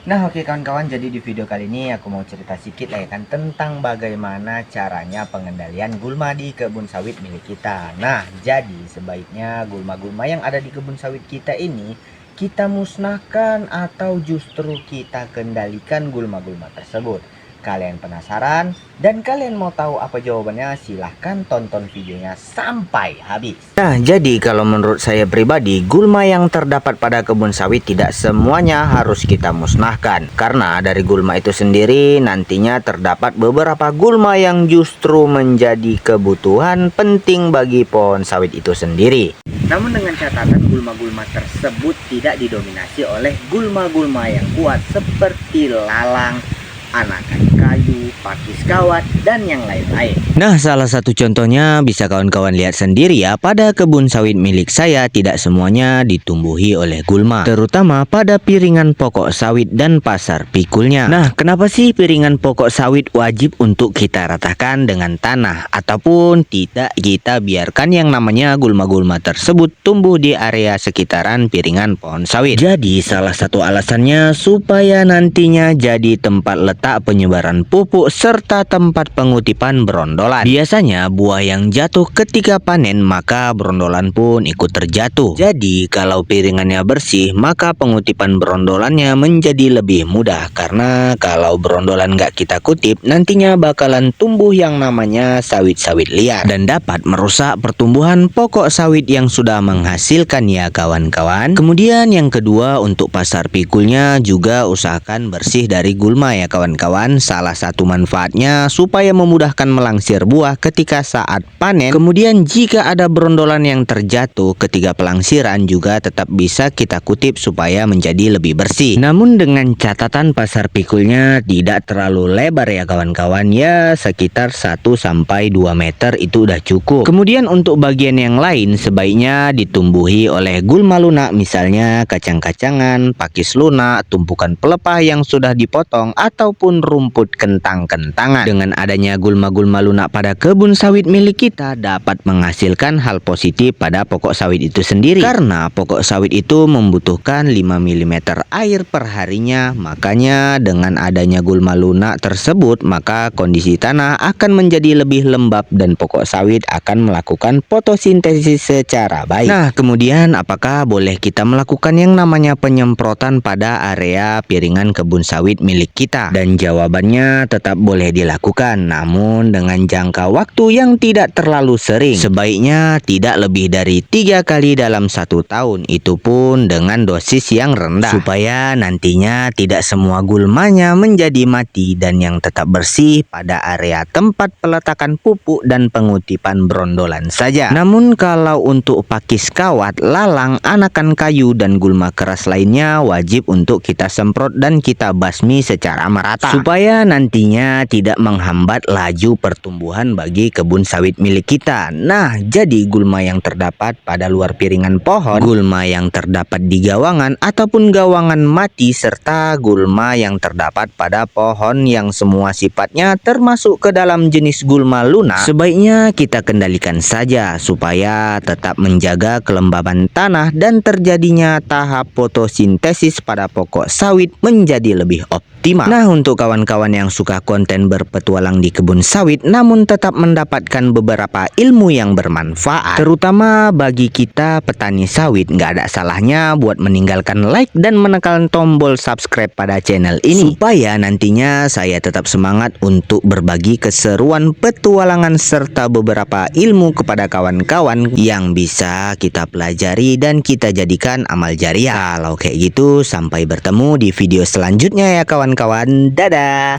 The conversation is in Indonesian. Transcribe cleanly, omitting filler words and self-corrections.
Nah oke kawan-kawan, jadi di video kali ini aku mau cerita sedikit lah ya kan tentang bagaimana caranya pengendalian gulma di kebun sawit milik kita. Nah jadi sebaiknya gulma-gulma yang ada di kebun sawit kita ini kita musnahkan atau justru kita kendalikan gulma-gulma tersebut. Kalian penasaran dan kalian mau tahu apa jawabannya? Silahkan tonton videonya sampai habis. Nah, jadi kalau menurut saya pribadi, gulma yang terdapat pada kebun sawit tidak semuanya harus kita musnahkan. Karena dari gulma itu sendiri nantinya terdapat beberapa gulma yang justru menjadi kebutuhan penting bagi pohon sawit itu sendiri. Namun dengan catatan gulma-gulma tersebut tidak didominasi oleh gulma-gulma yang kuat seperti lalang, anakan kayu, pakis kawat, dan yang lain-lain. Nah, salah satu contohnya bisa kawan-kawan lihat sendiri ya. Pada kebun sawit milik saya tidak semuanya ditumbuhi oleh gulma, terutama pada piringan pokok sawit dan pasar pikulnya. Nah, kenapa sih piringan pokok sawit wajib untuk kita ratakan dengan tanah ataupun tidak kita biarkan yang namanya gulma-gulma tersebut tumbuh di area sekitaran piringan pohon sawit? Jadi, salah satu alasannya supaya nantinya jadi tempat letak penyebaran pupuk serta tempat pengutipan brondolan. Biasanya buah yang jatuh ketika panen maka brondolan pun ikut terjatuh. Jadi kalau piringannya bersih maka pengutipan brondolannya menjadi lebih mudah, karena kalau brondolan nggak kita kutip nantinya bakalan tumbuh yang namanya sawit-sawit liar dan dapat merusak pertumbuhan pokok sawit yang sudah menghasilkan ya kawan-kawan. Kemudian yang kedua, untuk pasar pikulnya juga usahakan bersih dari gulma ya kawan-kawan. Salah satu manfaatnya supaya memudahkan melangsir buah ketika saat panen. Kemudian jika ada brondolan yang terjatuh ketika pelangsiran juga tetap bisa kita kutip supaya menjadi lebih bersih. Namun dengan catatan pasar pikulnya tidak terlalu lebar ya kawan-kawan, ya sekitar 1-2 meter itu udah cukup. Kemudian untuk bagian yang lain sebaiknya ditumbuhi oleh gulma lunak, misalnya kacang-kacangan, pakis lunak, tumpukan pelepah yang sudah dipotong, ataupun rumput kentang-kentangan. Dengan adanya gulma-gulma lunak pada kebun sawit milik kita dapat menghasilkan hal positif pada pokok sawit itu sendiri, karena pokok sawit itu membutuhkan 5 mm air per harinya. Makanya dengan adanya gulma lunak tersebut maka kondisi tanah akan menjadi lebih lembab dan pokok sawit akan melakukan fotosintesis secara baik. Nah, kemudian apakah boleh kita melakukan yang namanya penyemprotan pada area piringan kebun sawit milik kita? Dan jawabannya tetap boleh dilakukan, namun dengan jangka waktu yang tidak terlalu sering. Sebaiknya tidak lebih dari 3 kali dalam 1 tahun, itu pun dengan dosis yang rendah, supaya nantinya tidak semua gulmanya menjadi mati dan yang tetap bersih pada area tempat peletakan pupuk dan pengutipan brondolan saja. Namun kalau untuk pakis kawat, lalang, anakan kayu, dan gulma keras lainnya wajib untuk kita semprot dan kita basmi secara merata, supaya nantinya tidak menghambat laju pertumbuhan bagi kebun sawit milik kita. Nah, jadi gulma yang terdapat pada luar piringan pohon, gulma yang terdapat di gawangan ataupun gawangan mati, serta gulma yang terdapat pada pohon yang semua sifatnya termasuk ke dalam jenis gulma lunak, sebaiknya kita kendalikan saja supaya tetap menjaga kelembaban tanah dan terjadinya tahap fotosintesis pada pokok sawit menjadi lebih optimal. Nah, untuk kawan-kawan yang suka konten berpetualang di kebun sawit namun tetap mendapatkan beberapa ilmu yang bermanfaat, terutama bagi kita petani sawit, nggak ada salahnya buat meninggalkan like dan menekan tombol subscribe pada channel ini, supaya nantinya saya tetap semangat untuk berbagi keseruan petualangan serta beberapa ilmu kepada kawan-kawan yang bisa kita pelajari dan kita jadikan amal jariah. Kalau kayak gitu, sampai bertemu di video selanjutnya ya kawan-kawan. Dadah.